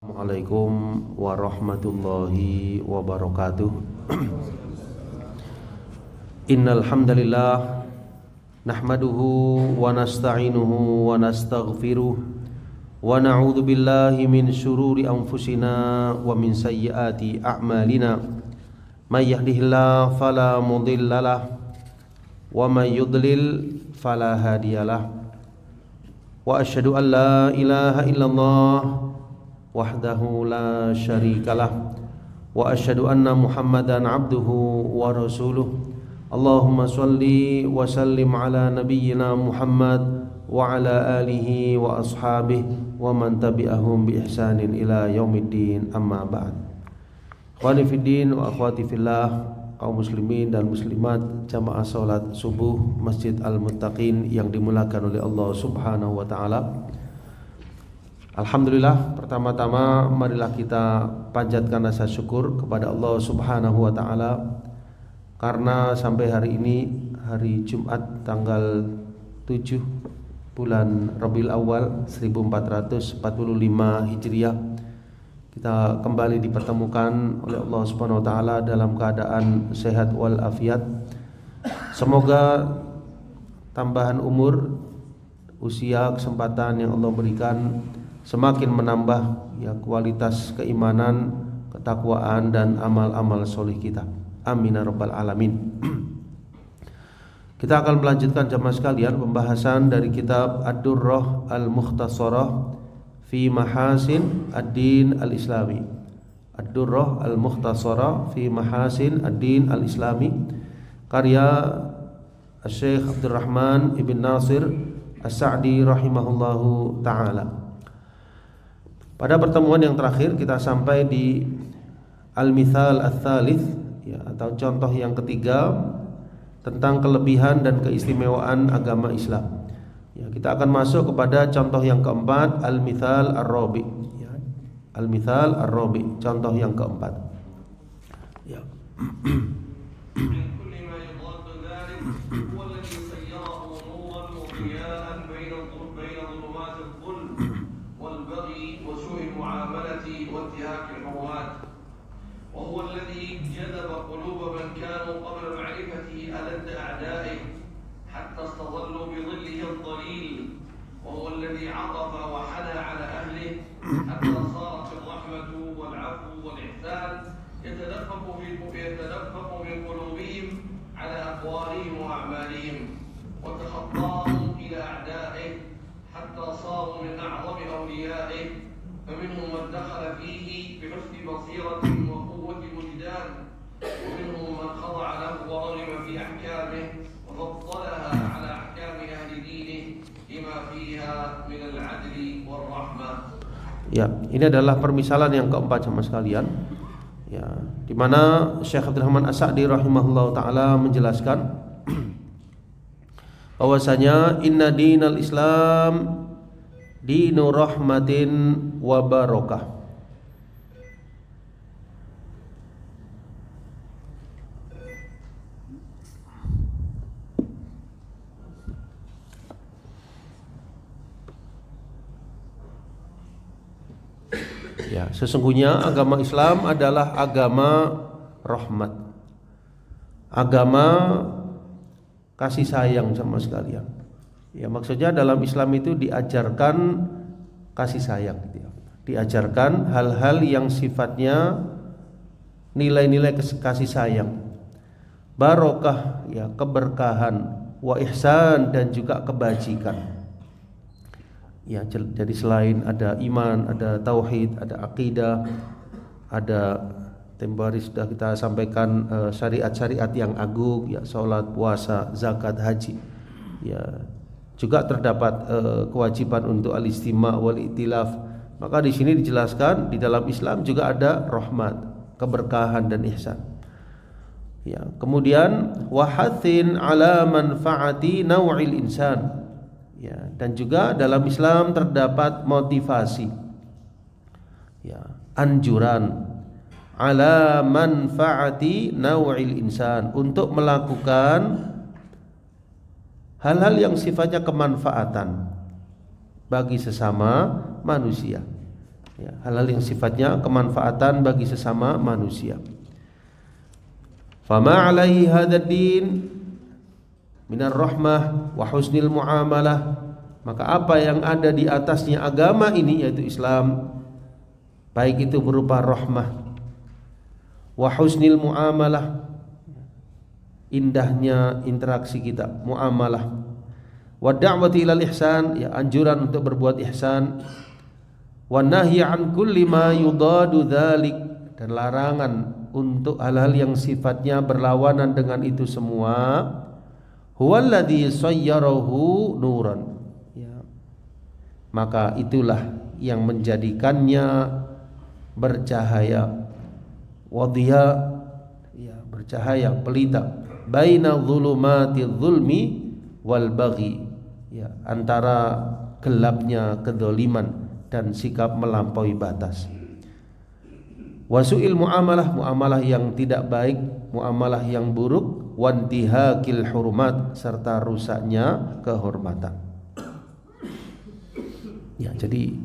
Assalamualaikum warahmatullahi wabarakatuh. Innal hamdalillah nahmaduhu wa nasta'inuhu wa nastaghfiruh wa na'udzu billahi min syururi anfusina wa min sayyiati a'malina. May yahdihillahu fala mudhillalah wa may yudlil fala hadiyalah. Wa asyhadu an la ilaha illallah wahdahu la syarikalah wa asyhadu anna Muhammadan abduhu wa rasuluh. Allahumma shalli wa sallim ala nabiyyina Muhammad wa ala alihi wa ashabihi wa man tabi'ahum bi ihsanin ila yaumiddin, amma ba'd. Ikhwani fiddin wa akhwati fillah, kaum muslimin dan muslimat jamaah salat subuh Masjid Al-Muttaqin yang dimulakan oleh Allah Subhanahu wa taala. Alhamdulillah, pertama-tama marilah kita panjatkan rasa syukur kepada Allah Subhanahu wa taala karena sampai hari ini, hari Jumat tanggal 7 bulan Rabiul Awal 1445 Hijriah, kita kembali dipertemukan oleh Allah Subhanahu wa taala dalam keadaan sehat wal afiat. Semoga tambahan umur, usia, kesempatan yang Allah berikan semakin menambah kualitas keimanan, ketakwaan dan amal-amal solih kita. Amin ya rabbal alamin. Kita akan melanjutkan jamaah sekalian pembahasan dari kitab Ad-Durrah Al-Mukhtasarah fi Mahasin Ad-Din Al-Islami. Ad-Durrah Al-Mukhtasarah fi Mahasin Ad-Din Al-Islami, karya Syekh Abdurrahman Ibn Nasir As-Sa'di rahimahullahu ta'ala. Pada pertemuan yang terakhir kita sampai di Al-Mithal Ats-Tsalits, atau contoh yang ketiga tentang kelebihan dan keistimewaan agama Islam. Kita akan masuk kepada contoh yang keempat, Al-Mithal Ar-Rabi. Al-Mithal Ar-Rabi, contoh yang keempat. وهو الذي جذب قلوب من كانوا قبل معرفته ألد أعدائه حتى استظلوا بظله الظليل، وهو الذي عطف وحنى على أهله حتى صارت الرحمة والعفو والإحسان يتدفق من قلوبهم على أقوالهم وأعمالهم، وتخطاهم إلى أعدائه حتى صاروا من أعظم أوليائه، فمنهم من دخل فيه بحسن بصيرة وقوة وجدان، ومنهم من خضع له ورغب في أحكامه وفضلها على أحكام أهل دينه لما فيها من العدل والرحمة. Ini adalah permisalan yang keempat sama sekalian, di mana Syekh Abdurrahman As-Sa'di rahimahullahu taala menjelaskan bahwasanya inna dinal Islam dinu rahmatin wa barakah. Sesungguhnya agama Islam adalah agama rahmat, agama kasih sayang sama sekalian. Maksudnya dalam Islam itu diajarkan kasih sayang, diajarkan hal-hal yang sifatnya nilai-nilai kasih sayang, barokah, keberkahan, wa ihsan, dan juga kebajikan. Jadi selain ada iman, ada tauhid, ada akidah, ada tempo hari sudah kita sampaikan syariat-syariat yang agung, salat, puasa, zakat, haji. Juga terdapat kewajiban untuk al-istima' wal i'tilaf. Maka di sini dijelaskan di dalam Islam juga ada rahmat, keberkahan dan ihsan. Kemudian wahathin ala manfaati naw'il insan. Dan juga dalam Islam terdapat motivasi, anjuran ala manfaati naw'il insan, untuk melakukan hal-hal yang sifatnya kemanfaatan bagi sesama manusia. ya, hal-hal yang sifatnya kemanfaatan bagi sesama manusia. Fama alaihi hadzal din minar rahmah wa husnil muamalah, maka apa yang ada di atasnya agama ini yaitu Islam, baik itu berupa rahmah, wa husnil muamalah, indahnya interaksi kita, muamalah, wa da'wati ilal ihsan, ya anjuran untuk berbuat ihsan, wa nahyi an kulli ma yudadu dzalik, dan larangan untuk hal-hal yang sifatnya berlawanan dengan itu semua. Huwallazi sayyarahu nuran, ya, maka itulah yang menjadikannya bercahaya, wadhiya, ya, bercahaya pelita, baina dzulumati dzulmi wal baghi, ya, antara gelapnya kedzaliman dan sikap melampaui batas. Wasu'il muamalah, muamalah yang tidak baik, muamalah yang buruk, wantihakil hurumat, serta rusaknya kehormatan. Ya, jadi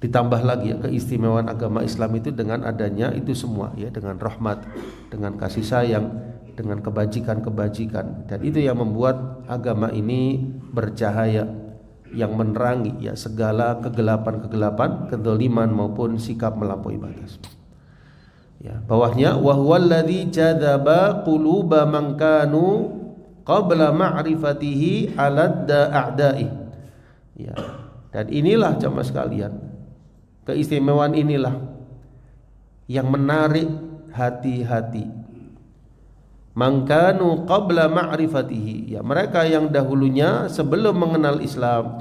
ditambah lagi ya keistimewaan agama Islam itu dengan adanya itu semua, ya, dengan rahmat, dengan kasih sayang, dengan kebajikan-kebajikan, dan itu yang membuat agama ini bercahaya, yang menerangi, ya, segala kegelapan-kegelapan, kedzaliman maupun sikap melampaui batas. Ya, bawahnya wa huwallazi jadzaba quluba man kanu qabla ma'rifatihi aladda a'da'i. Ya, dan inilah jamaah sekalian, keistimewaan inilah yang menarik hati-hati man kanu qabla ma'rifatihi, ya, mereka yang dahulunya sebelum mengenal Islam,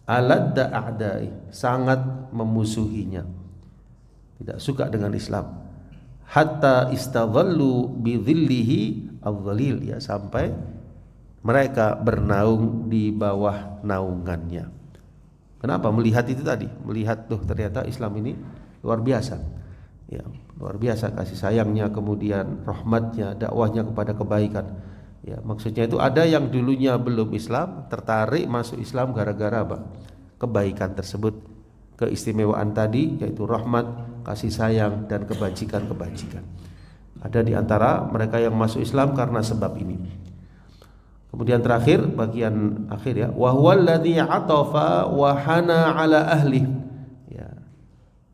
aladda a'da'i, sangat memusuhinya, tidak suka dengan Islam, hatta istadhallu bi dhillihi adh-dhalil, ya, sampai mereka bernaung di bawah naungannya. Kenapa? Melihat itu tadi, melihat tuh ternyata Islam ini luar biasa, ya, luar biasa kasih sayangnya, kemudian rahmatnya, dakwahnya kepada kebaikan. Ya, maksudnya itu ada yang dulunya belum Islam tertarik masuk Islam gara-gara apa? Kebaikan tersebut, keistimewaan tadi yaitu rahmat, kasih sayang, dan kebajikan-kebajikan. Ada di antara mereka yang masuk Islam karena sebab ini. Kemudian terakhir, bagian akhir, ya, wa huwallazi atafa wa hana ala ahli, ya,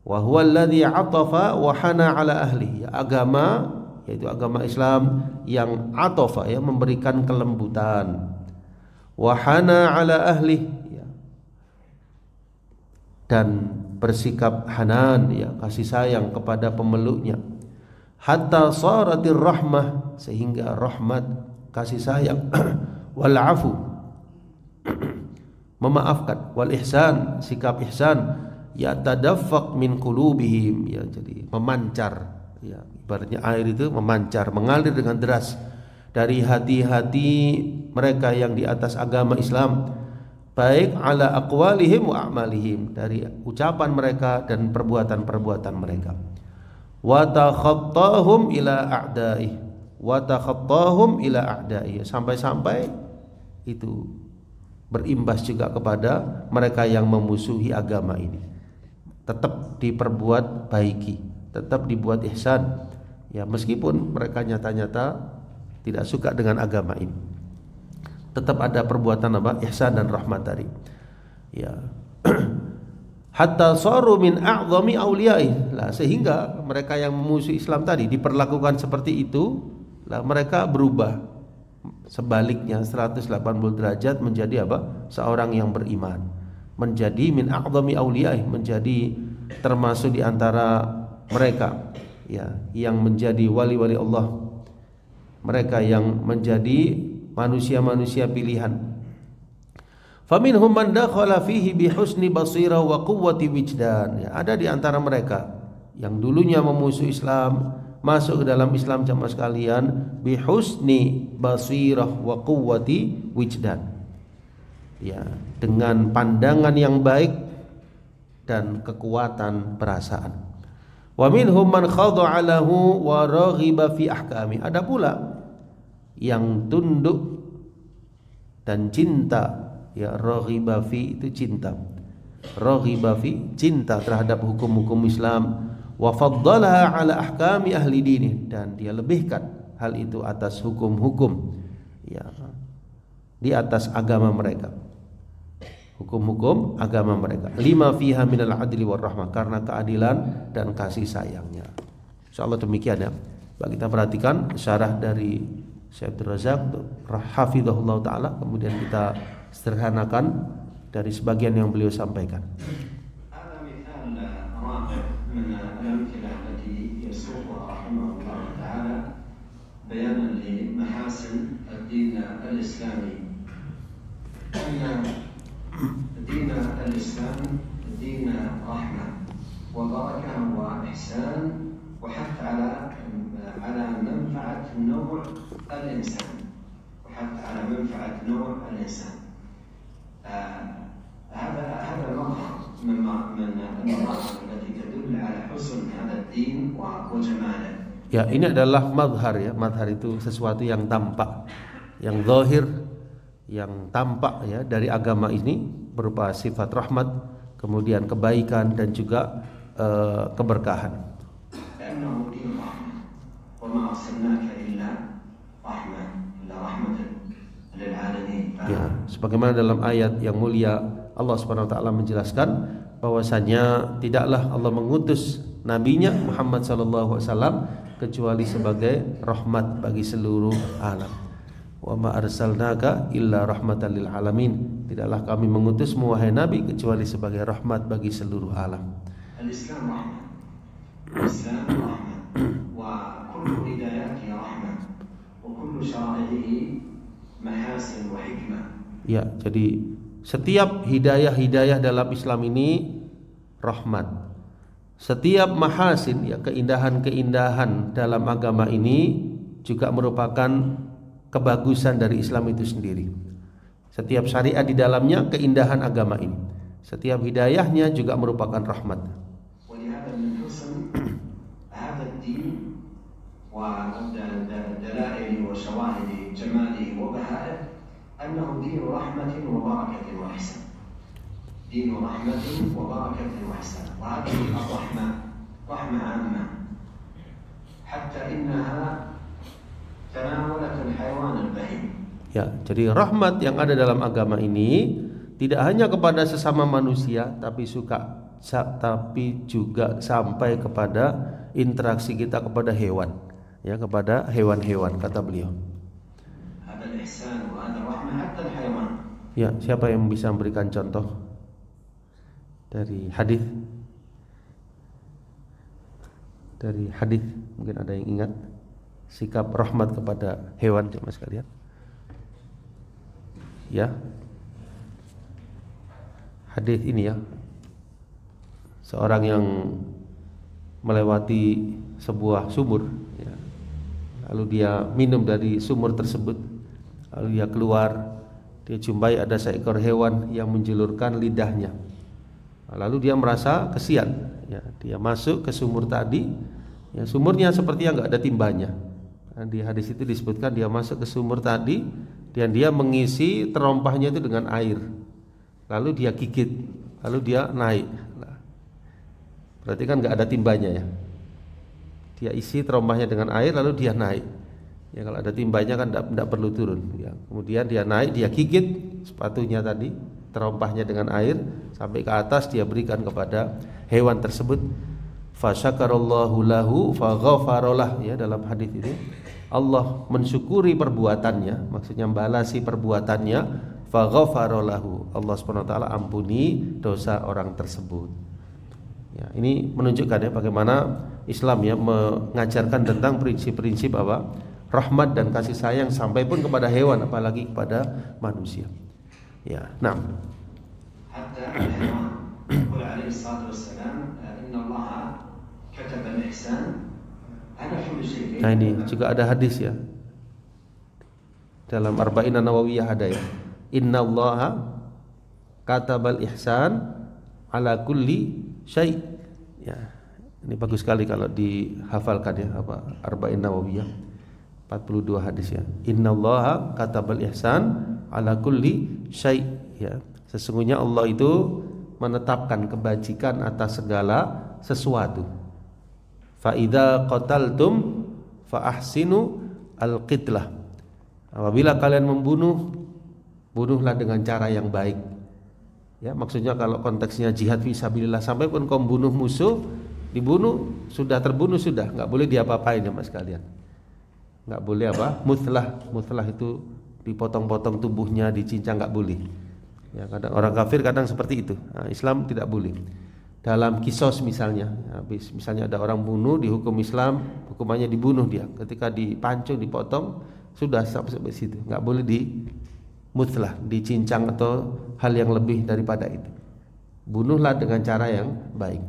wa huwallazi atafa wa hana ala ahli, ya, agama yaitu agama Islam yang atafa, ya, memberikan kelembutan, wa hana ala ahli, ya, dan bersikap hanan, ya, kasih sayang kepada pemeluknya, hatta saratir rahmah, sehingga rahmat, kasih sayang, wal afu, memaafkan, wal ihsan, sikap ihsan, ya, tadaffaq min qulubihim, ya, jadi memancar, ya, ibaratnya air itu memancar, mengalir dengan deras dari hati-hati mereka yang di atas agama Islam, baik ala aqwalihim wa a'malihim, dari ucapan mereka dan perbuatan-perbuatan mereka. Wa takhattahum ila a'da'i, wa takhattahum ila a'da'i, sampai-sampai itu berimbas juga kepada mereka yang memusuhi agama ini. Tetap diperbuat baiki, tetap dibuat ihsan, ya, meskipun mereka nyata-nyata tidak suka dengan agama ini, tetap ada perbuatan apa? Ihsan dan rahmat tadi, ya. Hatta saru min a'zami awliya'i, lah, sehingga mereka yang memusuhi Islam tadi diperlakukan seperti itu, lah, mereka berubah sebaliknya 180 derajat menjadi apa? Seorang yang beriman, menjadi min a'zami awliya'i, menjadi termasuk di antara mereka, ya, yang menjadi wali-wali Allah, mereka yang menjadi manusia-manusia pilihan. Faminhum man dakhala fihi bi husni basira wa quwwati wijdan, ya, ada di antara mereka yang dulunya memusuhi Islam masuk ke dalam Islam jamaah sekalian bi husni basirah wa quwwati wijdan, ya, dengan pandangan yang baik dan kekuatan perasaan. Wa minhum man khada'a lahu wa raghiba fi ahkami, ada pula yang tunduk dan cinta, ya, raghiba fi itu cinta, raghiba fi, cinta terhadap hukum-hukum Islam, wa faddalaha ala ahkami ahli dini, dan dia lebihkan hal itu atas hukum-hukum, ya, di atas agama mereka, hukum-hukum agama mereka. Lima fiha minal adli war rahmah, karena keadilan dan kasih sayangnya. Insyaallah demikian ya. Bagi kita perhatikan syarah dari Syekh Abdul Razak hafizahullah taala, kemudian kita sederhanakan dari sebagian yang beliau sampaikan. بيانا لمحاسن الدين الإسلامي أن دين الإسلام دين رحمة وبركة وإحسان وحث على منفعة نوع الإنسان وحث على منفعة نوع الإنسان. هذا مظهر من المظاهر التي تدل على حسن هذا الدين وجماله. Ya, ini adalah madhar ya. Madhar itu sesuatu yang tampak, yang zahir, yang tampak ya dari agama ini, berupa sifat rahmat, kemudian kebaikan dan juga keberkahan. Ya, sebagaimana dalam ayat yang mulia Allah Subhanahu wa taala menjelaskan bahwasanya tidaklah Allah mengutus nabinya Muhammad sallallahu alaihi wasallam kecuali sebagai rahmat bagi seluruh alam. Wa ma arsalnaka illa rahmatan lil alamin. Tidaklah kami mengutusmu wahai nabi kecuali sebagai rahmat bagi seluruh alam. Al-Islam rahmat. Al-Islam rahmat. Wa kullu hidayati rahmat. Wa kullu syara'ihi mahasin wa hikmah. Ya, jadi setiap hidayah dalam Islam ini rahmat. Setiap mahasin, ya, keindahan-keindahan dalam agama ini juga merupakan kebagusan dari Islam itu sendiri. Setiap syariat di dalamnya keindahan agama ini. Setiap hidayahnya juga merupakan rahmat. دين رحمة وبركة وإحسان، وهذه الرحمة رحمة عامة حتى إنها تناولت الحيوان البهيم. Ya, jadi rahmat yang ada dalam agama ini tidak hanya kepada sesama manusia, tapi juga sampai kepada interaksi kita kepada hewan, ya, kepada hewan-hewan, kata beliau. Hada al-ihsan wa hada rahmah hatta al-hayawan. Ya, siapa yang bisa memberikan contoh dari hadis? Dari hadis mungkin ada yang ingat sikap rahmat kepada hewan, jemaah sekalian. Ya, hadis ini ya, seorang yang melewati sebuah sumur ya, lalu dia minum dari sumur tersebut, lalu dia keluar, dia jumpai ada seekor hewan yang menjulurkan lidahnya. Lalu dia merasa kesian, ya, dia masuk ke sumur tadi, ya, sumurnya seperti yang nggak ada timbanya. Nah, di hadis itu disebutkan dia masuk ke sumur tadi dan dia mengisi terompahnya itu dengan air, lalu dia gigit, lalu dia naik. Nah, berarti kan nggak ada timbanya ya. Dia isi terompahnya dengan air lalu dia naik. Ya, kalau ada timbanya kan tidak perlu turun. Ya, kemudian dia naik, dia gigit sepatunya tadi, terompahnya dengan air sampai ke atas, dia berikan kepada hewan tersebut. Fasyakarallahu lahu faghafaralah, ya, dalam hadis ini Allah mensyukuri perbuatannya, maksudnya membalasi perbuatannya, faghafaralahu, Allah SWT ampuni dosa orang tersebut. Ya, ini menunjukkan ya bagaimana Islam ya mengajarkan tentang prinsip-prinsip apa? Rahmat dan kasih sayang sampai pun kepada hewan, apalagi kepada manusia. Ya, nah. Hatta al-hewan, yaqul alaihi salatu wassalam, inna Allah kataba al-ihsan ala kulli syai'. Nah, ini juga ada hadis ya. Dalam Arba'in An-Nawawiyah ada ya. Inna Allah kataba al-ihsan ala kulli syai'. Ya, ini bagus sekali kalau dihafalkan ya, apa Arba'in Nawawiyah. 42 hadis ya. Innallaha katabal ihsan ala kulli syai', ya. Sesungguhnya Allah itu menetapkan kebajikan atas segala sesuatu. Fa idza qataltum fa ahsinu al-qitlah. Apabila kalian membunuh, bunuhlah dengan cara yang baik. Ya, maksudnya kalau konteksnya jihad fisabilillah, sampai pun kau bunuh musuh, dibunuh, sudah terbunuh sudah, enggak boleh diapa-apain ya Mas kalian. Enggak boleh apa? Muthlah itu dipotong-potong tubuhnya, dicincang, enggak boleh. Ya, kadang orang kafir kadang seperti itu. Nah, Islam tidak boleh. Dalam kisos misalnya, misalnya ada orang bunuh, di hukum Islam hukumannya dibunuh dia. Ketika dipancung, dipotong, sudah sampai situ. Enggak boleh muthlah, dicincang atau hal yang lebih daripada itu. Bunuhlah dengan cara yang baik.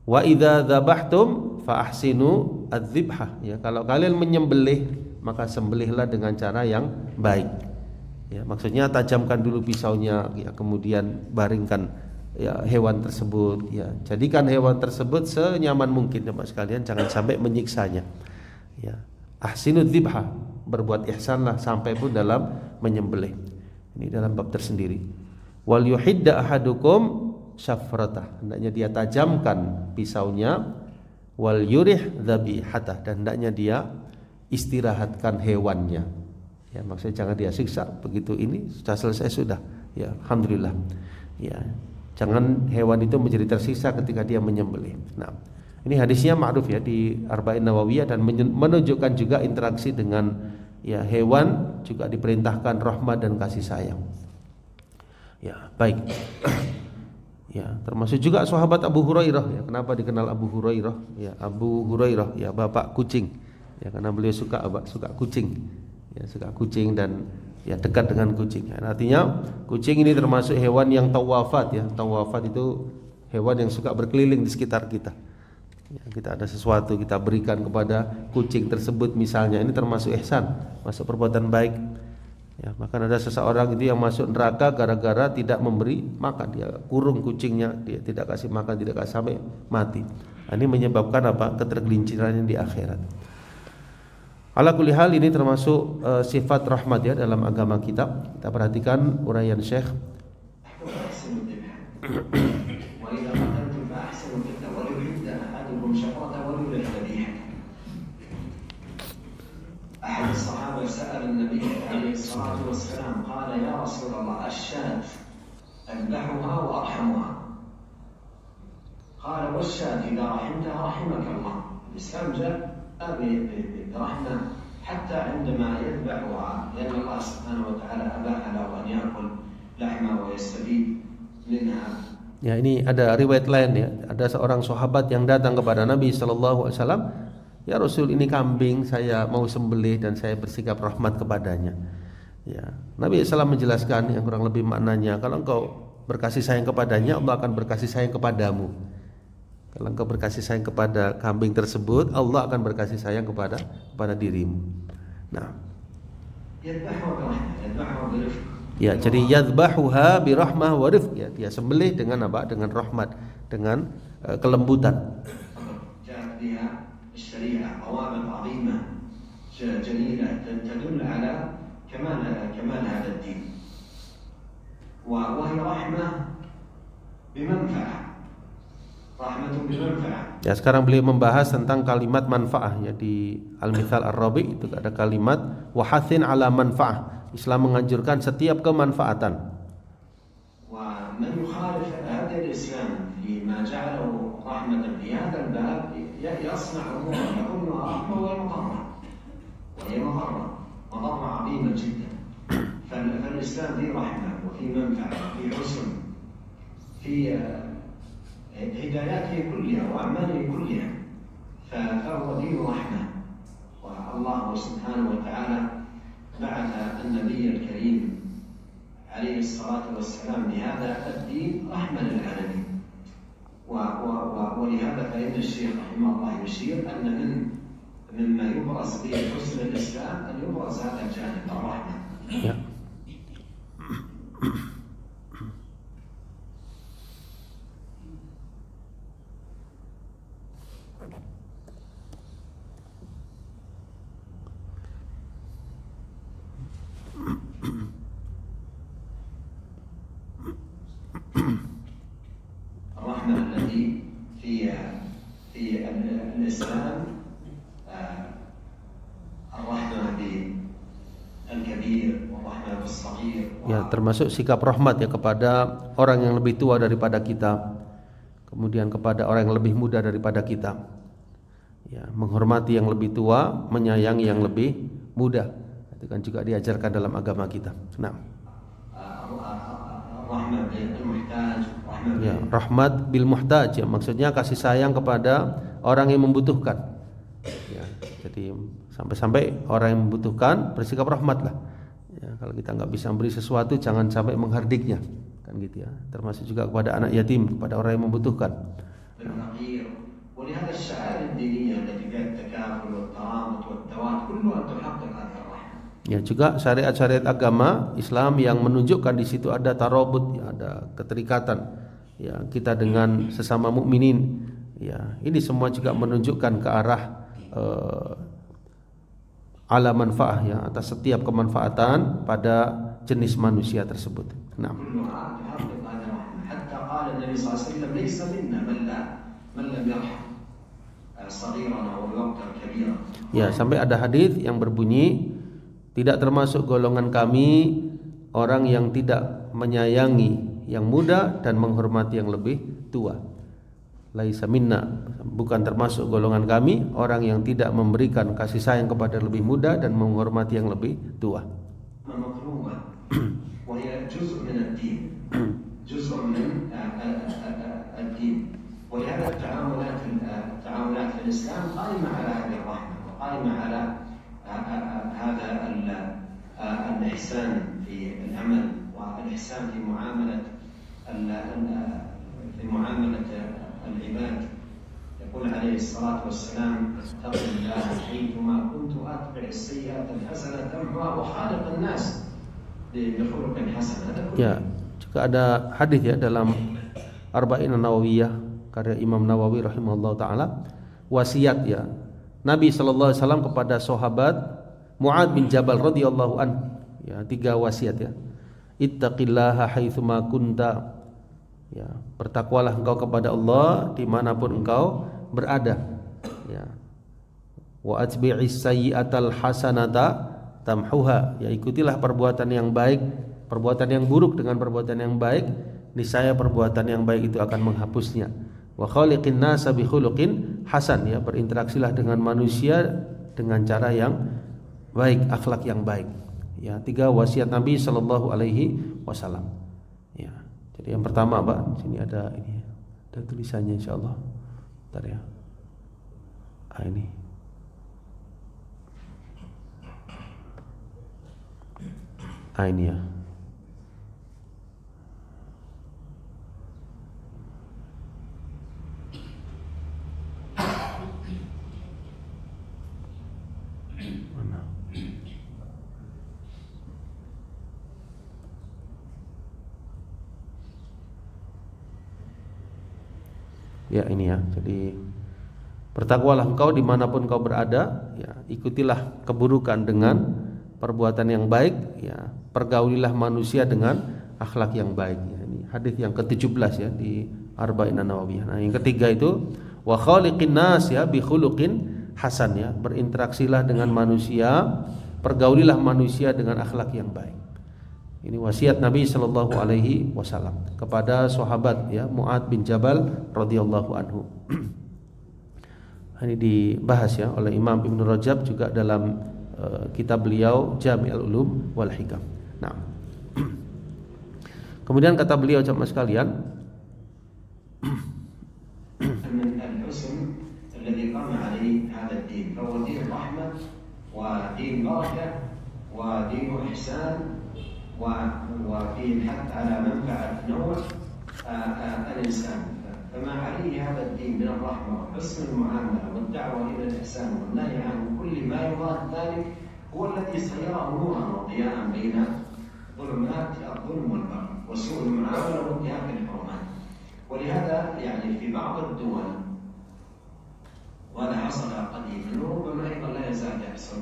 Wa idza dzabhtum fa ahsinu adz-dzibhah. Ya, kalau kalian menyembelih, maka sembelihlah dengan cara yang baik. Ya, maksudnya tajamkan dulu pisaunya, ya, kemudian baringkan ya hewan tersebut, ya. Jadikan hewan tersebut senyaman mungkin ya Mas sekalian, jangan sampai menyiksanya. Ya. Ahsinu dzibhah, berbuat ihsanlah sampai pun dalam menyembelih. Ini dalam bab tersendiri. Wal yuhidda ahadukum syafratah, hendaknya dia tajamkan pisaunya. Wal yurih dzabihatah, dan hendaknya dia istirahatkan hewannya. Ya, maksudnya jangan dia siksa begitu ini sudah selesai sudah. Ya, alhamdulillah. Ya, jangan hewan itu menjadi tersiksa ketika dia menyembelih. Nah, ini hadisnya ma'ruf ya di Arba'in Nawawiyah, dan menunjukkan juga interaksi dengan ya hewan juga diperintahkan rahmat dan kasih sayang. Ya, baik. Ya, termasuk juga sahabat Abu Hurairah ya. Kenapa dikenal Abu Hurairah? Ya, Abu Hurairah ya bapak kucing. Ya, karena beliau suka kucing. Ya, suka kucing dan ya dekat dengan kucing. Ya, artinya kucing ini termasuk hewan yang tawafat ya. Tawafat itu hewan yang suka berkeliling di sekitar kita. Ya, kita ada sesuatu kita berikan kepada kucing tersebut misalnya, ini termasuk ihsan, masuk perbuatan baik. Ya, bahkan ada seseorang itu yang masuk neraka gara-gara tidak memberi makan, dia kurung kucingnya, dia tidak kasih makan, tidak kasih sampai mati. Nah, ini menyebabkan apa? Ketergelincirannya di akhirat. Ala kulli hal, ini termasuk sifat rahmat ya dalam agama kita. Kita perhatikan uraian Syekh. أحد الصحابة سأل النبي عليه الصلاة والسلام قال يا رسول الله الشاة أذبحها وأرحمها قال والشاة إذا رحمتها رحمك الله. الإسلام جاء برحمة حتى عندما يذبحها لأن الله سبحانه وتعالى أباح له أن يأكل لحمها ويستفيد منها. Ya, ini ada riwayat lain ya. Ada seorang sahabat yang datang kepada Nabi sallallahu alaihi wasallam, "Ya Rasul, ini kambing saya mau sembelih dan saya bersikap rahmat kepadanya." Ya, Nabi SAW menjelaskan yang kurang lebih maknanya, kalau engkau berkasih sayang kepadanya, Allah akan berkasih sayang kepadamu. Kalau engkau berkasih sayang kepada kambing tersebut, Allah akan berkasih sayang kepada dirimu. Nah, ya, jadi yadhbahuha birahmah wa rifq, ya, dia sembelih dengan apa? Dengan rahmat, dengan kelembutan. الشريعة ضوابط عظيمة جليلة تدل على كمال هذا الدين وهي رحمة بمنفعة. Ya, sekarang beliau membahas tentang kalimat manfaah ya. Di Al-Mithal Ar-Rabi itu ada kalimat wahathin ala manfaah. Islam menganjurkan setiap kemanfaatan. Wa man yukhalif hadha al-Islam fi ma ja'alahu rahmatan fi hadha al-bab يصنع أمورا يظنها رحمة وهي مضرة عظيمة جدا. فالإسلام فيه رحمة وفي منفعة وفي حسن في هداياته كلها وأعماله كلها، فهو دين رحمة. والله سبحانه وتعالى بعث النبي الكريم عليه الصلاة والسلام بهذا الدين رحمة للعالمين. ولهذا فإن الشيخ رحمه الله يشير أن مما يبرز به حسن الإسلام أن يبرز هذا الجانب الرحمة. في الإسلام الرحمة بالكبير والرحمة بالصغير. Ya, termasuk sikap rahmat ya kepada orang yang lebih tua daripada kita, kemudian kepada orang yang lebih muda daripada kita. Ya, menghormati yang lebih tua, menyayangi yang lebih muda. Itu kan juga diajarkan dalam agama kita. Nah, ya, rahmat bil muhtaj ya, maksudnya kasih sayang kepada orang yang membutuhkan. Ya, jadi sampai-sampai orang yang membutuhkan bersikap rahmat lah. Ya, kalau kita nggak bisa memberi sesuatu, jangan sampai menghardiknya, kan gitu ya. Termasuk juga kepada anak yatim, kepada orang yang membutuhkan. Ya, juga syariat-syariat agama Islam yang menunjukkan di situ ada tarabut, ya, ada keterikatan ya kita dengan sesama mukminin. Ya, ini semua juga menunjukkan ke arah ala manfaah ya, atas setiap kemanfaatan pada jenis manusia tersebut. Nah. Ya, sampai ada hadis yang berbunyi, tidak termasuk golongan kami orang yang tidak menyayangi yang muda dan menghormati yang lebih tua. Laisa minna, bukan termasuk golongan kami orang yang tidak memberikan kasih sayang kepada lebih muda dan menghormati yang lebih tua. ولهذا التعاملات في الإسلام قائمة على هذه الرحمة وقائمة على هذا الإحسان في العمل والإحسان في معاملة العباد. يقول عليه الصلاة والسلام اتق الله حيثما كنت أتبع السيئة الحسنة تمحوها وخالق الناس بخلق حسن. Ya, juga ada hadis ya dalam Arba'in An-Nawawiyah karya Imam Nawawi rahimahullah taala, wasiat ya Nabi sallallahu alaihi wasallam kepada sahabat Mu'ad bin Jabal radhiyallahu an, ya 3 wasiat ya. Ittaqillaha haitsuma kunta, ya bertakwalah engkau kepada Allah dimanapun engkau berada, ya. Wa atbi'is sayyi'atal hasanata tamhuha, ya ikutilah perbuatan yang baik, perbuatan yang buruk dengan perbuatan yang baik, niscaya perbuatan yang baik itu akan menghapusnya. Wa khaliqin nasa bi khuluqin hasan, ya berinteraksilah dengan manusia dengan cara yang baik, akhlak yang baik. Ya, 3 wasiat Nabi sallallahu alaihi wasallam. Ya. Jadi yang pertama, Pak, sini ada ini. Ada tulisannya insyaallah. Bentar ya. Ini. Ini ya. Ya ini ya, jadi bertakwalah engkau dimanapun kau berada, ya ikutilah keburukan dengan perbuatan yang baik, ya pergaulilah manusia dengan akhlak yang baik. Ya, ini hadis yang ke-17 ya di Arba'in An-Nawawiyah. Nah, yang ketiga itu wa khaliqin nas ya bi khuluqin hasan, ya berinteraksilah dengan manusia, pergaulilah manusia dengan akhlak yang baik. Ini wasiat Nabi sallallahu alaihi wasallam kepada sahabat ya Mu'ad bin Jabal radhiyallahu anhu. Ini dibahas ya oleh Imam Ibnu Rajab juga dalam kitab beliau Jami'ul Ulum wal Hikam. Nah. Kemudian kata beliau jemaah sekalian, الذي قام عليه هذا الدين فهو دين رحمة ودين بركة ودين إحسان وفيه الحث على منفعة نوع الإنسان. فما عليه هذا الدين من الرحمة وحسن المعاملة والدعوة إلى الإحسان والنهي عن كل ما يضاد ذلك هو الذي سيرى نورا وضياء بين ظلمات الظلم والبغي وسوء المعاملة وانتهاك الحرمات. ولهذا يعني في بعض الدول، وهذا حصل قديما وربما أيضا لا يزال يحصل،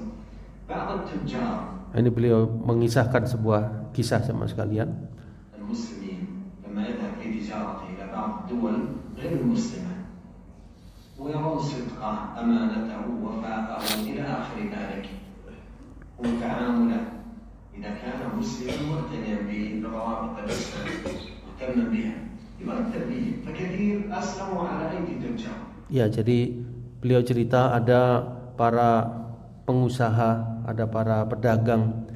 بعض التجار. Ini beliau mengisahkan sebuah kisah sama sekalian. المسلمين لما يذهب في تجارته إلى بعض الدول غير المسلمة ويرى صدقه امانته وفاءه الى اخر ذلك وتعامله اذا كان مسلما معتنيا بضوابط الاسلام مهتما بها يؤثر به فكثير اسلموا على ايدي التجار. Ya, jadi beliau cerita ada para pengusaha, ada para pedagang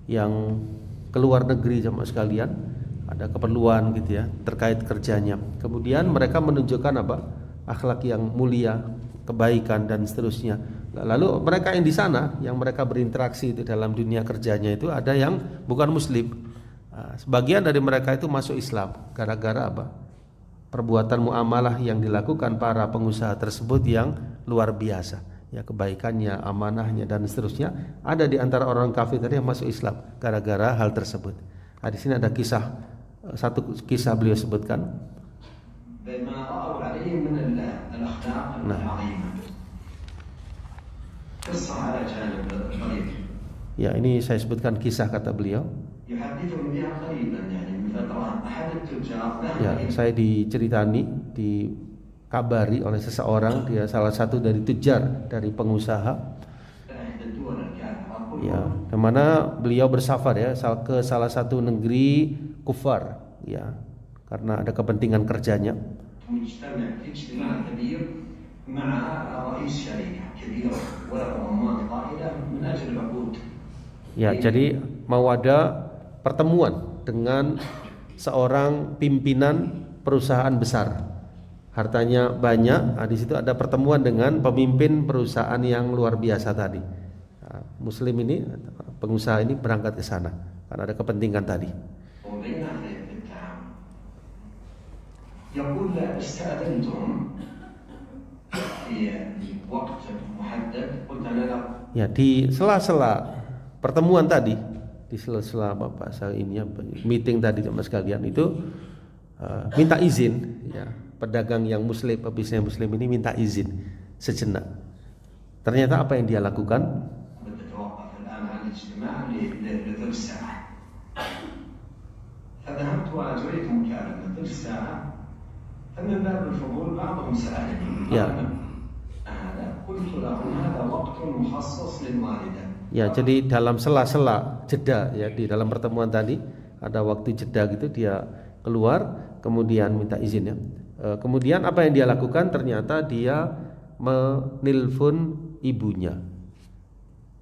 yang keluar negeri sama sekalian, ada keperluan gitu ya terkait kerjanya. Kemudian mereka menunjukkan apa? Akhlak yang mulia, kebaikan dan seterusnya. Lalu mereka yang di sana, yang mereka berinteraksi itu dalam dunia kerjanya itu ada yang bukan muslim. Sebagian dari mereka itu masuk Islam gara-gara apa? Perbuatan muamalah yang dilakukan para pengusaha tersebut yang luar biasa. Ya, kebaikannya, amanahnya dan seterusnya. Ada di antara orang kafir tadi yang masuk Islam gara-gara hal tersebut. Di sini ada satu kisah beliau sebutkan. Nah. Ya, ini saya sebutkan kisah kata beliau. Ya, saya dikabari oleh seseorang, dia salah satu dari tujar, dari pengusaha. Ya, dimana beliau bersafar ya ke salah satu negeri kufar, ya, karena ada kepentingan kerjanya. Ya, jadi mau ada pertemuan dengan seorang pimpinan perusahaan besar, hartanya banyak. Di situ ada pertemuan dengan pemimpin perusahaan yang luar biasa tadi. Muslim ini, pengusaha ini berangkat ke sana karena ada kepentingan tadi. Ya, di sela-sela pertemuan tadi, di sela-sela bahasa ini meeting tadi sama sekalian itu minta izin, ya, pedagang yang muslim, pebisnis muslim ini minta izin sejenak. Ternyata apa yang dia lakukan? Ya, jadi dalam sela-sela jeda ya di dalam pertemuan tadi ada waktu jeda gitu, dia keluar kemudian minta izin ya. Kemudian apa yang dia lakukan? Ternyata dia menelpon ibunya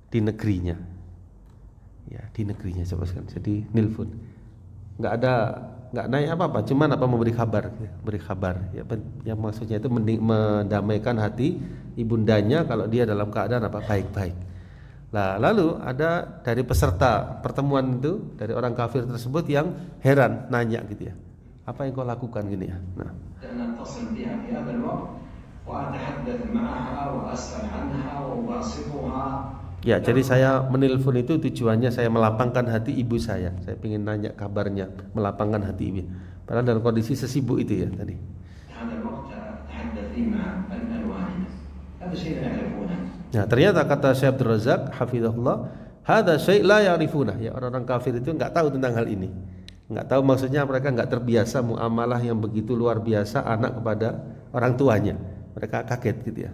di negerinya. Ya, di negerinya coba sekali. Jadi nelpon. Nggak naik apa-apa, cuman memberi kabar ya, yang maksudnya itu mendamaikan hati ibundanya kalau dia dalam keadaan baik-baik. Nah, lalu ada dari peserta pertemuan itu, dari orang kafir tersebut yang heran, nanya gitu ya, apa yang kau lakukan gini ya. Nah, ya, jadi saya menelpon itu tujuannya saya melapangkan hati ibu saya ingin nanya kabarnya, melapangkan hati ibu. Padahal dalam kondisi sesibuk itu ya tadi. Nah, ternyata kata Syekh Abdul Razak hafizahullah, hadza syai' la ya'rifuna. Ya, orang-orang kafir itu enggak tahu tentang hal ini. Enggak tahu, maksudnya mereka enggak terbiasa muamalah yang begitu luar biasa anak kepada orang tuanya. Mereka kaget gitu ya.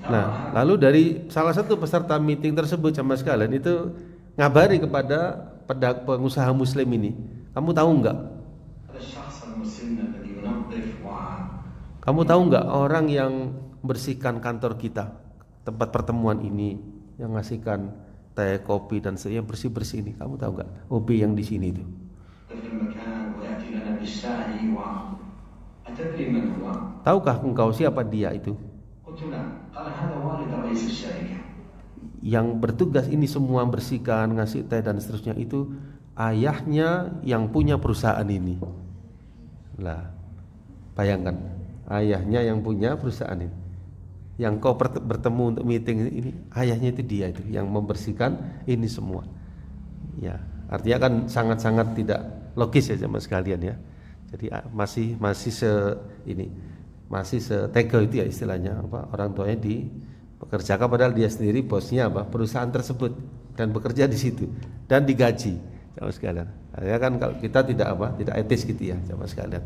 Nah, lalu dari salah satu peserta meeting tersebut sama sekalian itu ngabari kepada pengusaha muslim ini, kamu tahu enggak? Kamu tahu enggak orang yang bersihkan kantor kita, tempat pertemuan ini, yang ngasihkan teh, kopi dan yang bersih-bersih ini, kamu tahu enggak? OB yang di sini itu. Tahukah engkau siapa dia itu? Yang bertugas ini semua bersihkan, ngasih teh dan seterusnya itu ayahnya yang punya perusahaan ini. Lah, bayangkan, ayahnya yang punya perusahaan ini. Yang kau bertemu untuk meeting ini, ayahnya itu dia itu yang membersihkan ini semua. Ya, artinya kan sangat-sangat tidak logis ya sama sekalian ya. Jadi masih setega itu ya istilahnya, orang tuanya dipekerjakan padahal dia sendiri bosnya perusahaan tersebut dan bekerja di situ dan digaji sama sekalian. Ya kan kalau kita tidak etis gitu ya sama sekalian.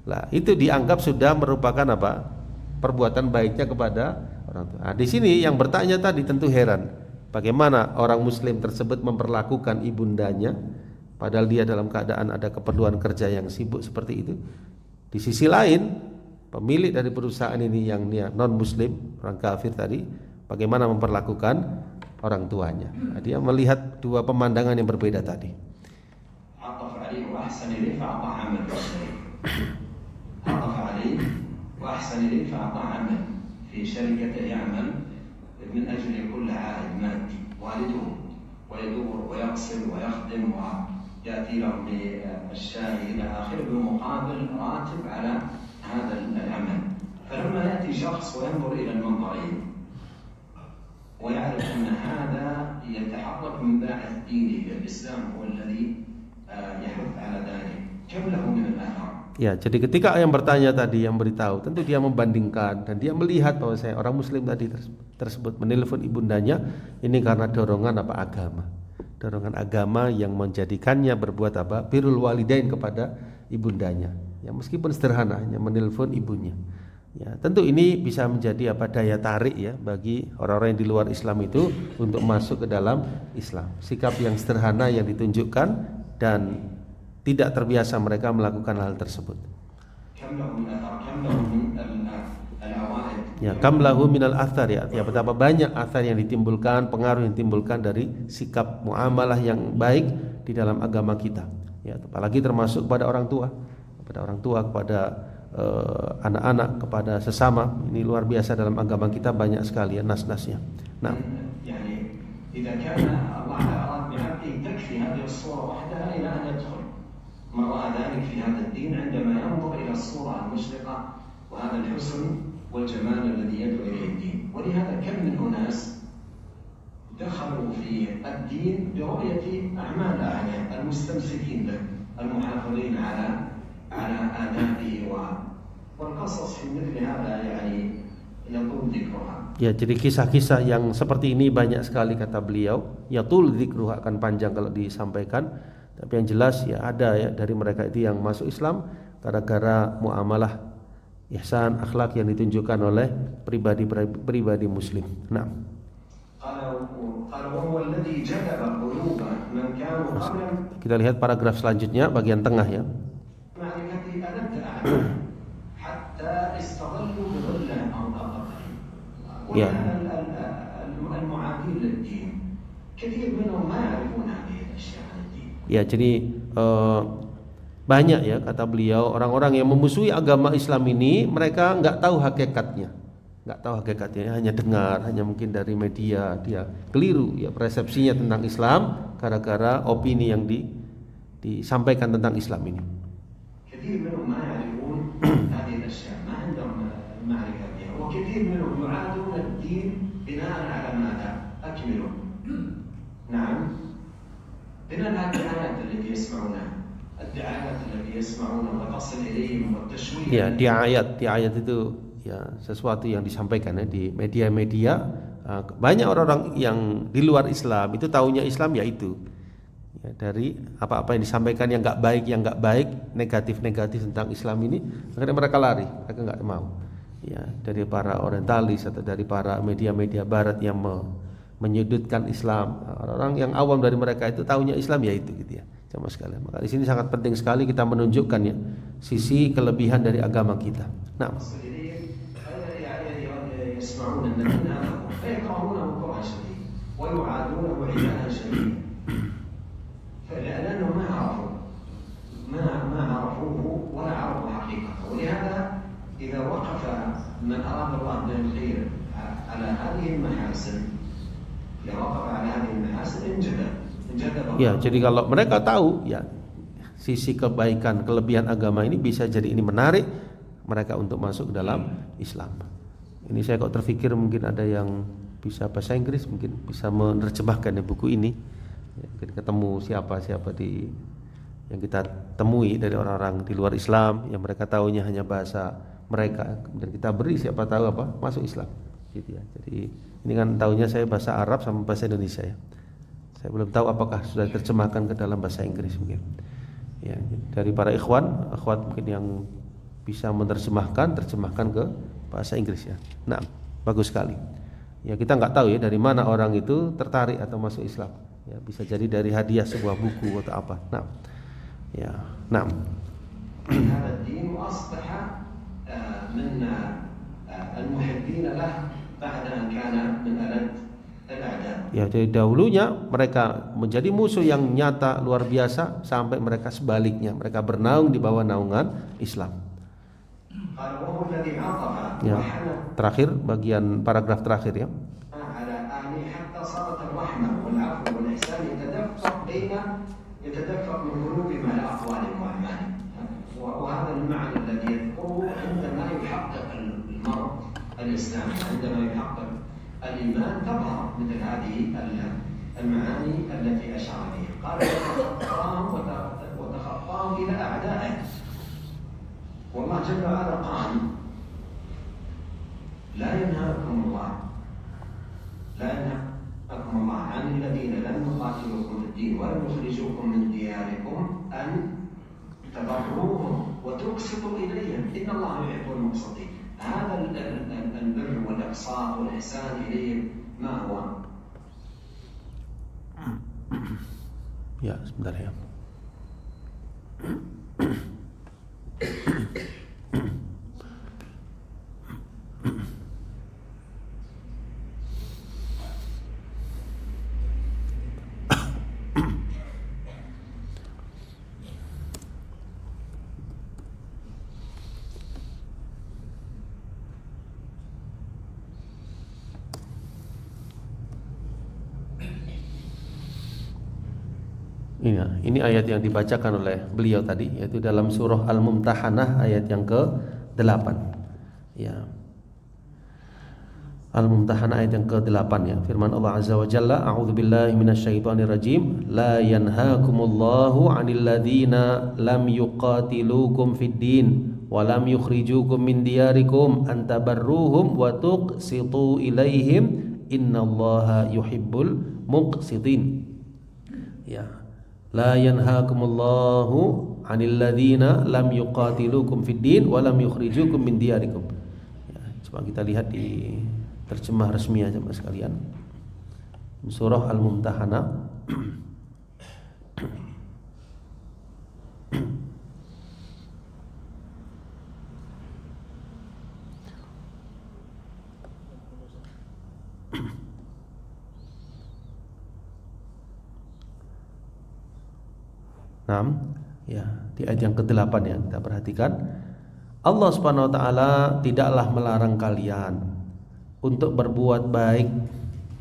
Lah, itu dianggap sudah merupakan apa? Perbuatan baiknya kepada orang tua. Nah, di sini yang bertanya tadi tentu heran, bagaimana orang muslim tersebut memperlakukan ibundanya padahal dia dalam keadaan ada keperluan kerja yang sibuk seperti itu. Di sisi lain, pemilik dari perusahaan ini yang dia non muslim, orang kafir tadi, bagaimana memperlakukan orang tuanya. Nah, dia melihat dua pemandangan yang berbeda tadi. من أجل كل عائد مادي والده ويدور ويغسل ويخدم ويأتي له بالشاي إلى آخره بمقابل راتب على هذا العمل. فلما يأتي شخص وينظر إلى المنظرين ويعرف أن هذا يتحرك من باعث دينه الإسلام هو الذي يحث على ذلك كم له من الأثر. Ya, jadi ketika yang bertanya tadi, yang beritahu, tentu dia membandingkan dan dia melihat bahwa saya orang muslim tadi tersebut menelpon ibundanya ini karena dorongan apa agama. Dorongan agama yang menjadikannya berbuat apa? Birrul walidain kepada ibundanya. Ya, meskipun sederhana hanya menelpon ibunya. Ya, tentu ini bisa menjadi apa? Daya tarik ya bagi orang-orang yang di luar Islam itu untuk masuk ke dalam Islam. Sikap yang sederhana yang ditunjukkan dan tidak terbiasa mereka melakukan hal tersebut. Ya, kam lahu minal athar ya, betapa banyak athar yang ditimbulkan, pengaruh yang ditimbulkan dari sikap muamalah yang baik di dalam agama kita. Ya, apalagi termasuk kepada orang tua, kepada anak-anak, kepada sesama. Ini luar biasa dalam agama kita banyak sekali ya nas-nasnya. Nah, ما رأى ذلك في هذا الدين عندما ينظر إلى الصورة المشرقة وهذا الحسن والجمال الذي يدعو إليه الدين. ولهذا كم من أناس دخلوا في الدين برؤية أعمال الأعيان المستمسكين به المحافظين على آدابه والقصص في مثل هذا يعني يطول ذكرها. Ya, jadi kisah-kisah yang seperti ini banyak sekali kata beliau. Yatul dzikruha, akan panjang kalau disampaikan. Tapi yang jelas ya ada ya dari mereka itu yang masuk Islam gara-gara muamalah ihsan akhlak yang ditunjukkan oleh pribadi muslim. Nah, kita lihat paragraf selanjutnya bagian tengah ya. Ya. Ya, jadi banyak ya kata beliau orang-orang yang memusuhi agama Islam ini mereka nggak tahu hakikatnya, hanya dengar, hanya mungkin dari media dia keliru ya persepsinya tentang Islam gara-gara opini yang disampaikan tentang Islam ini. Ya, di ayat itu ya sesuatu yang disampaikan ya di media-media. Banyak orang-orang yang di luar Islam itu taunya Islam ya itu ya, dari apa-apa yang disampaikan yang nggak baik, negatif tentang Islam ini, akhirnya mereka lari, mereka nggak mau. Ya, dari para orientalis atau dari para media-media Barat yang menyudutkan Islam, orang yang awam dari mereka itu taunya Islam ya itu gitu ya, sama sekali. Maka di sini sangat penting sekali kita menunjukkan ya sisi kelebihan dari agama kita. Nah, ya, jadi kalau mereka tahu ya sisi kebaikan, kelebihan agama ini, bisa jadi ini menarik mereka untuk masuk ke dalam Islam. Ini saya kok terfikir mungkin ada yang bisa bahasa Inggris, mungkin bisa menerjemahkan ya buku ini. Ya, mungkin ketemu siapa yang kita temui dari orang-orang di luar Islam yang mereka tahunya hanya bahasa mereka, kemudian kita beri siapa tahu apa masuk Islam gitu ya. Jadi ini kan tahunya saya bahasa Arab sama bahasa Indonesia ya. Saya belum tahu apakah sudah diterjemahkan ke dalam bahasa Inggris mungkin. Ya, dari para akhwat mungkin yang bisa terjemahkan ke bahasa Inggris ya. Nah, bagus sekali. Ya, kita nggak tahu ya dari mana orang itu tertarik atau masuk Islam. Ya, bisa jadi dari hadiah sebuah buku atau apa. Nah, ya, nah. هذا الدين وأصبح من المحبين له بعد أن كان من ألد الأعداء. Ya, jadi dahulunya mereka menjadi musuh yang nyata luar biasa sampai mereka sebaliknya, mereka bernaung di bawah naungan Islam. Ya, terakhir bagian paragraf terakhir ya. يتدفق من قلوبهم على أقوالهم وأعمالهم وهذا المعنى الذي يذكره عندما يحقق المرء الإسلام عندما يحقق الإيمان تظهر مثل هذه المعاني التي أشار بها قال وتخطاهم إلى أعدائه والله جل وعلا قال لا ينهاكم الله عن الذين لم يقاتلوكم في الدين ولم يخرجوكم من دياركم أن تبروهم وتقسطوا إليهم إن الله يحب المقسطين. هذا البر والإقساط والإحسان إليهم ما هو؟ Ya, sebentar ya. Ini ayat yang dibacakan oleh beliau tadi, yaitu dalam surah Al-Mumtahanah ayat yang ke-8. Ya. Al-Mumtahanah ayat yang ke-8 ya. Firman Allah Azza wa Jalla, A'udzubillahi minasyaitonirrajim, la yanhaakumullahu 'anil ladzina lam yuqatilukum fid din wa lam yukhrijukum min diyarikum an tabarruhum wa tuqsitu ilaihim innallaha yuhibbul muqsitin. Ya. La yanhaakumullahu 'anil ladzina lam yuqatilukum fid din wa lam yukhrijukum min diyarikum. Ya, coba kita lihat di terjemah resmi aja Mas sekalian. Surah Al-Mumtahanah. Ya, di ayat yang ke-8 ya, kita perhatikan. Allah Subhanahu wa taala tidaklah melarang kalian untuk berbuat baik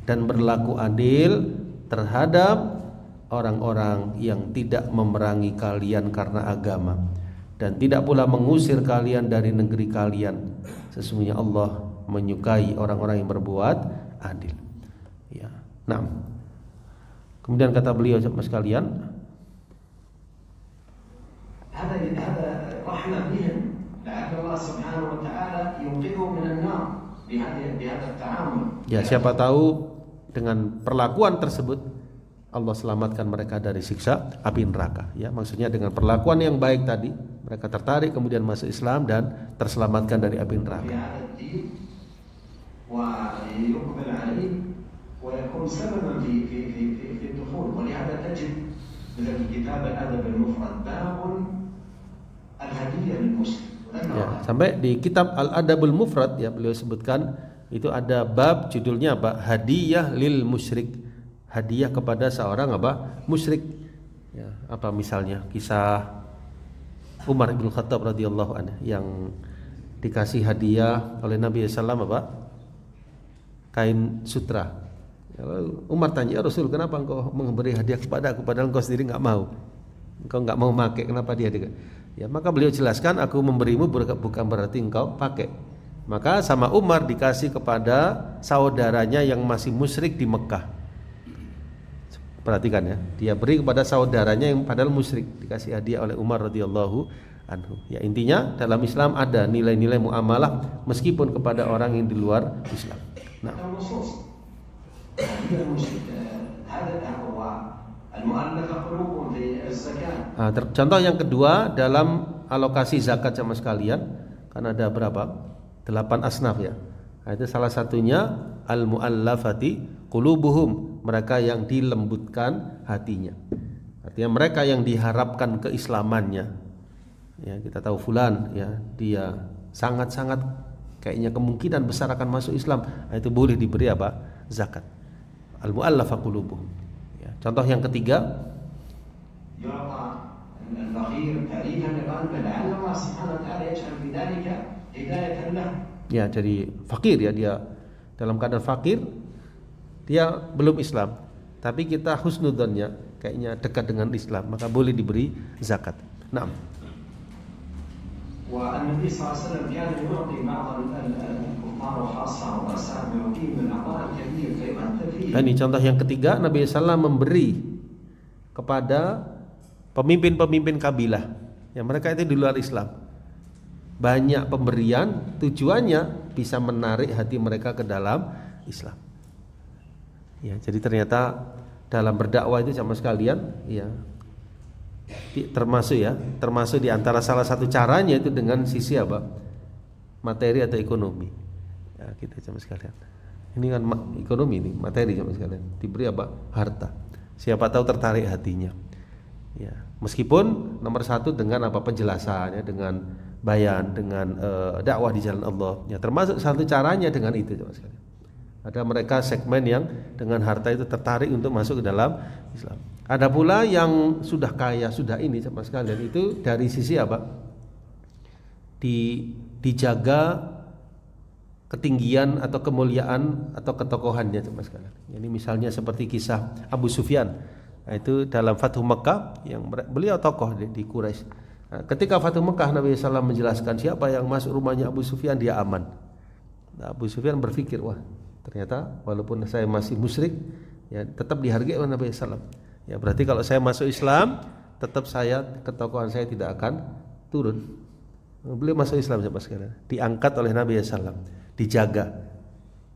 dan berlaku adil terhadap orang-orang yang tidak memerangi kalian karena agama, dan tidak pula mengusir kalian dari negeri kalian. Sesungguhnya Allah menyukai orang-orang yang berbuat adil. Ya. Nah, kemudian kata beliau sekalian, هذا رحمة بهم لعل الله سبحانه وتعالى ينقذهم من النار بهذا التعامل. Ya, siapa tahu dengan perlakuan tersebut Allah selamatkan mereka dari siksa api neraka. Ya, maksudnya dengan perlakuan yang baik tadi mereka tertarik kemudian masuk Islam dan terselamatkan dari api neraka. ويقبل عليه ويكون سببا في الدخول ولهذا تجد في كتاب الأدب المفرد باب Ya, sampai di kitab Al-Adabul Mufrad ya beliau sebutkan itu ada bab judulnya apa? Hadiyah lil musyrik. Hadiah kepada seorang apa? Musyrik. Ya, apa misalnya kisah Umar bin Khattab radhiyallahu anhu yang dikasih hadiah oleh Nabi sallallahu apa? Kain sutra. Ya, Umar tanya, "Ya Rasul, kenapa engkau memberi hadiah kepada aku padahal engkau sendiri enggak mau? Engkau enggak mau pakai, kenapa dia?" Ya, maka beliau jelaskan, aku memberimu bukan berarti engkau pakai. Maka sama Umar dikasih kepada saudaranya yang masih musyrik di Mekah. Perhatikan ya, dia beri kepada saudaranya yang padahal musyrik, dikasih hadiah oleh Umar radhiyallahu anhu. Ya, intinya dalam Islam ada nilai-nilai muamalah meskipun kepada orang yang di luar Islam. Nah, contoh yang kedua dalam alokasi zakat sama sekalian, kan ada berapa? 8 asnaf ya. Nah, itu salah satunya al-muallafati qulubuhum, mereka yang dilembutkan hatinya. Artinya mereka yang diharapkan keislamannya. Ya, kita tahu fulan ya, dia sangat-sangat kayaknya kemungkinan besar akan masuk Islam. Nah, itu boleh diberi apa? Zakat. Al-muallafati qulubuhum. Ya, contoh yang ketiga, ya, jadi fakir ya, dia dalam keadaan fakir, dia belum Islam, tapi kita husnudzonnya kayaknya dekat dengan Islam, maka boleh diberi zakat. Naam. والنبي صلى الله عليه وسلم كان يعطي بعض الكفار وخاصة الرؤساء يعطيهم العطاء الكبير فيؤثر فيه. Ini contoh yang ketiga, Nabi SAW memberi kepada pemimpin-pemimpin kabilah yang mereka itu di luar Islam. Banyak pemberian, tujuannya bisa menarik hati mereka ke dalam Islam. Ya, jadi ternyata dalam berdakwah itu sama sekalian, ya, termasuk di antara salah satu caranya itu dengan sisi apa? Materi atau ekonomi. Ya, kita sama sekalian. Ini kan ekonomi, ini materi sama sekalian. Diberi apa? Harta. Siapa tahu tertarik hatinya. Ya, meskipun nomor satu dengan apa? Penjelasannya, dengan bayan, dengan dakwah di jalan Allah. Ya, termasuk satu caranya dengan itu sama sekalian. Ada mereka segmen yang dengan harta itu tertarik untuk masuk ke dalam Islam. Ada pula yang sudah kaya, sudah ini sama sekalian, itu dari sisi apa? Dijaga ketinggian atau kemuliaan atau ketokohannya sama sekalian. Ini misalnya seperti kisah Abu Sufyan. Nah, itu dalam Fathu Mekah, yang beliau tokoh di Quraisy. Nah, ketika Fathu Mekah, Nabi SAW menjelaskan siapa yang masuk rumahnya Abu Sufyan dia aman. Nah, Abu Sufyan berpikir, wah, ternyata walaupun saya masih musyrik, ya tetap dihargai oleh Nabi SAW. Ya, berarti kalau saya masuk Islam, tetap ketokohan saya tidak akan turun. Beliau masuk Islam siapa sekalian, diangkat oleh Nabi SAW, dijaga,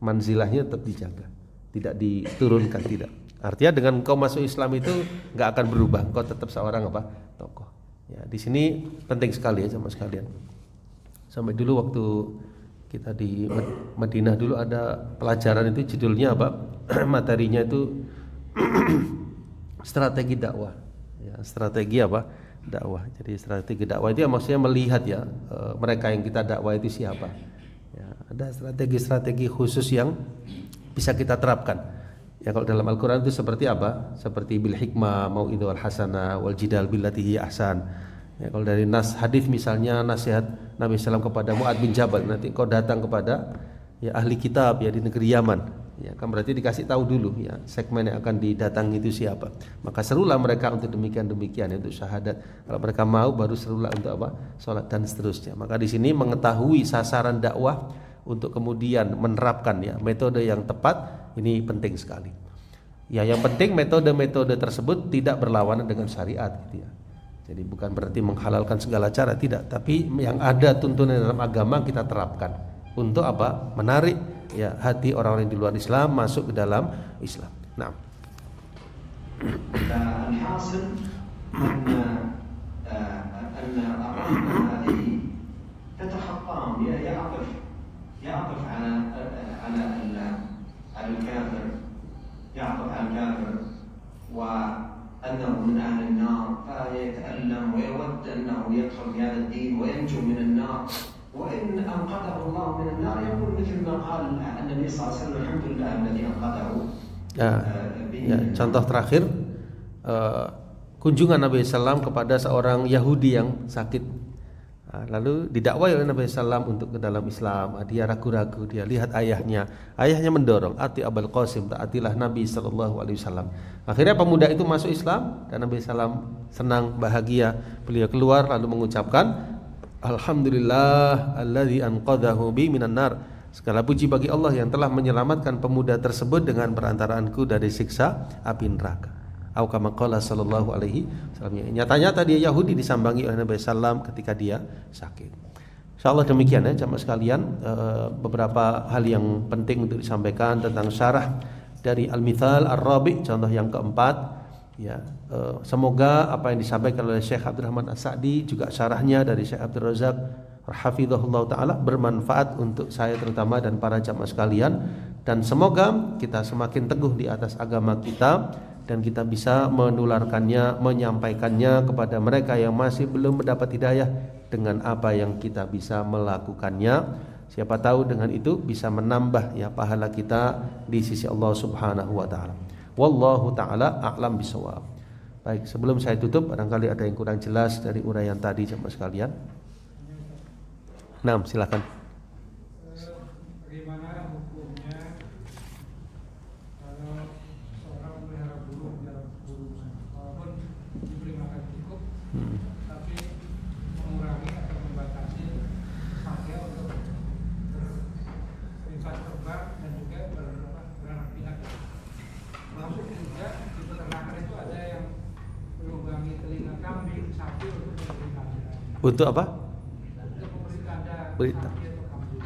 manzilahnya tetap dijaga, tidak diturunkan, tidak. Artinya dengan kau masuk Islam itu nggak akan berubah, kau tetap seorang apa? Tokoh. Ya, di sini penting sekali ya sama sekalian. Sampai dulu waktu kita di Madinah dulu ada pelajaran itu judulnya apa? Materinya itu strategi dakwah. Ya, strategi apa? Dakwah. Jadi strategi dakwah itu ya maksudnya melihat ya mereka yang kita dakwah itu siapa. Ya, ada strategi-strategi khusus yang bisa kita terapkan. Ya, kalau dalam Al-Quran itu seperti apa? Seperti bil hikmah, mau'idhul hasanah, wal jidal billati ahsan. Ya, kalau dari nas hadis misalnya nasihat Nabi SAW kepada Mu'ad bin Jabal, nanti kau datang kepada ya ahli kitab ya di negeri Yaman. Ya, kan berarti dikasih tahu dulu ya segmen yang akan didatangi itu siapa. Maka serulah mereka untuk demikian ya, untuk syahadat. Kalau mereka mau baru serulah untuk apa? Salat dan seterusnya. Maka di sini mengetahui sasaran dakwah untuk kemudian menerapkan ya metode yang tepat ini penting sekali. Ya, yang penting metode-metode tersebut tidak berlawanan dengan syariat gitu ya. Jadi bukan berarti menghalalkan segala cara, tidak, tapi yang ada tuntunan dalam agama kita terapkan untuk apa? Menarik ya hati orang-orang di luar Islam masuk ke dalam Islam. Nah, الحاصل أن الرحمة هذه تتخطاهم، يعطف على الكافر، يعطف على الكافر وأنه من أهل النار فيتألم ويود أنه يدخل في هذا الدين وينجو من النار، وإن أنقذه الله من النار يقول مثل ما قال النبي صلى الله عليه وسلم الحمد لله الذي أنقذه. Ya, contoh terakhir kunjungan Nabi SAW kepada seorang Yahudi yang sakit. Lalu didakwai oleh Nabi SAW untuk ke dalam Islam. Dia ragu-ragu, dia lihat ayahnya mendorong, ati Abul Qasim, taatilah Nabi SAW. Akhirnya pemuda itu masuk Islam dan Nabi SAW senang, bahagia. Beliau keluar lalu mengucapkan, Alhamdulillah alladzi anqadhahu bi minan nar. Segala puji bagi Allah yang telah menyelamatkan pemuda tersebut dengan perantaraanku dari siksa api neraka. Au kama qala sallallahu alaihi wasallam. Nyata-nyata dia Yahudi disambangi oleh Nabi sallam ketika dia sakit. Insyaallah demikian ya jamaah sekalian, beberapa hal yang penting untuk disampaikan tentang syarah dari Al-Mithal Ar-Rabi', contoh yang keempat, Ya, semoga apa yang disampaikan oleh Syekh Abdul Rahman As-Sa'di juga syarahnya dari Syekh Abdul Razak hafizahullah taala bermanfaat untuk saya terutama dan para jamaah sekalian, dan semoga kita semakin teguh di atas agama kita dan kita bisa menularkannya, menyampaikannya kepada mereka yang masih belum mendapat hidayah dengan apa yang kita bisa melakukannya. Siapa tahu dengan itu bisa menambah ya pahala kita di sisi Allah Subhanahu wa taala. Wallahu taala a'lam bishawab. Baik, sebelum saya tutup, barangkali ada yang kurang jelas dari uraian tadi jemaah sekalian. Nah, silakan. Bagaimana hukumnya kalau seorang melihara burung walaupun diberi makan cukup, tapi mengurangi atau membatasi pakai untuk bebas terbang dan juga beranak pinak. Masuk juga di peternakan itu ada yang melubangi telinga kambing, sapi untuk memberi tanda. Untuk apa? Berita.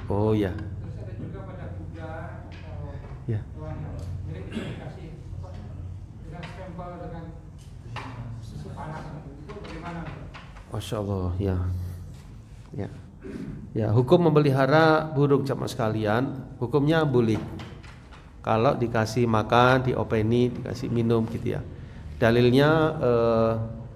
Oh ya. Terus ada juga pada kuda atau Ya. hewan mirip itu dikasih dengan stempel dengan susu panas, itu bagaimana? Masya Allah, ya. Ya. Ya, hukum memelihara burung jamaah sekalian, hukumnya boleh. Kalau dikasih makan, diopeni, dikasih minum gitu ya. Dalilnya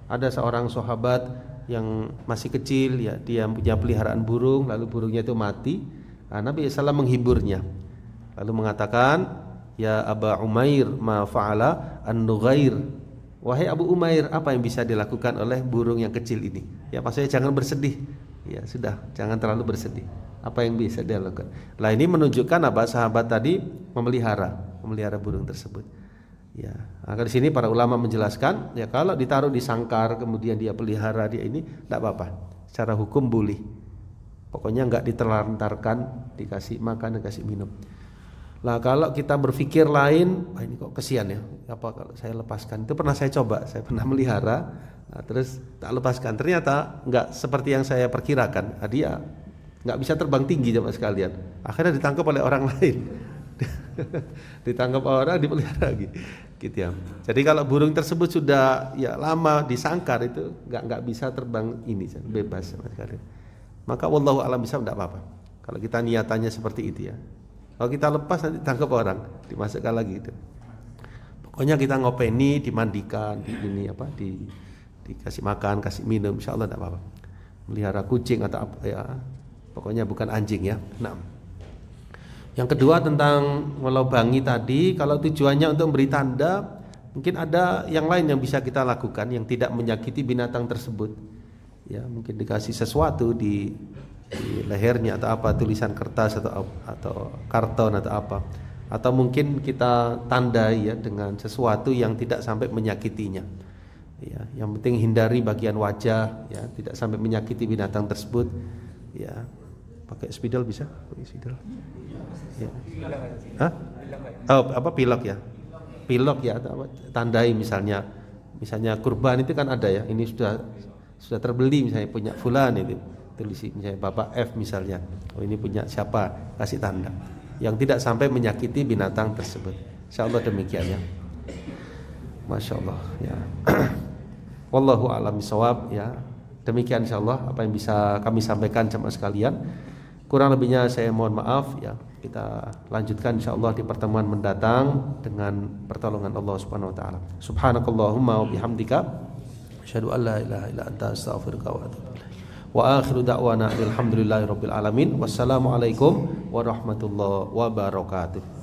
ada seorang sahabat yang masih kecil ya, dia punya peliharaan burung, lalu burungnya itu mati. Nabi SAW menghiburnya, lalu mengatakan, ya Aba Umair ma fa'ala an-nughair, wahai Abu Umair, apa yang bisa dilakukan oleh burung yang kecil ini? Ya maksudnya jangan bersedih, ya sudah, jangan terlalu bersedih. Apa yang bisa dilakukan? Lah ini menunjukkan apa? Sahabat tadi memelihara burung tersebut. Ya, maka di sini para ulama menjelaskan, ya kalau ditaruh di sangkar kemudian dia pelihara dia ini tidak apa-apa. Secara hukum boleh. Pokoknya enggak diterlantarkan, dikasih makan, dikasih minum. Lah kalau kita berpikir lain, wah ini kok kesian ya. Apa kalau saya lepaskan? Itu pernah saya coba, saya pernah melihara, terus tak lepaskan. Ternyata enggak seperti yang saya perkirakan. Dia enggak bisa terbang tinggi jemaah sekalian. Akhirnya ditangkap oleh orang lain. Ditangkap orang, dipelihara gitu ya. Jadi kalau burung tersebut sudah ya lama disangkar itu nggak bisa terbang ini bebas sama sekali. Maka wallahu alam bisa tidak apa-apa. Kalau kita niatannya seperti itu ya. Kalau kita lepas nanti tangkap orang, dimasukkan lagi itu. Pokoknya kita ngopeni, dimandikan, dikasih makan, kasih minum, insyaallah tidak apa-apa. Melihara kucing atau apa ya. Pokoknya bukan anjing ya. Nah. Yang kedua tentang melubangi tadi, kalau tujuannya untuk memberi tanda, mungkin ada yang lain yang bisa kita lakukan yang tidak menyakiti binatang tersebut. Ya, mungkin dikasih sesuatu di lehernya atau apa, tulisan kertas atau karton atau apa. Atau mungkin kita tandai ya dengan sesuatu yang tidak sampai menyakitinya. Ya, yang penting hindari bagian wajah ya, tidak sampai menyakiti binatang tersebut. Ya. Pakai spidol bisa? Pakai spidol. Ya. Hah? Oh, apa pilok ya? Pilok ya atau apa? Tandai misalnya kurban itu kan ada ya. Ini sudah terbeli misalnya punya fulan itu. Tulis misalnya Bapak F misalnya. Oh ini punya siapa? Kasih tanda. Yang tidak sampai menyakiti binatang tersebut. Insyaallah demikian ya. Masya Allah ya. Wallahu a'lam bishawab ya. Demikian insyaallah apa yang bisa kami sampaikan jemaah sekalian. Kurang lebihnya saya mohon maaf ya. Kita lanjutkan insyaallah di pertemuan mendatang dengan pertolongan Allah Subhanahu wa taala. Subhanakallahumma wa bihamdika asyhadu an la ilaha illa anta astaghfiruka wa atubu ilaik. Wa akhiru da'wana alhamdulillahirabbil alamin. Wassalamualaikum warahmatullahi wabarakatuh.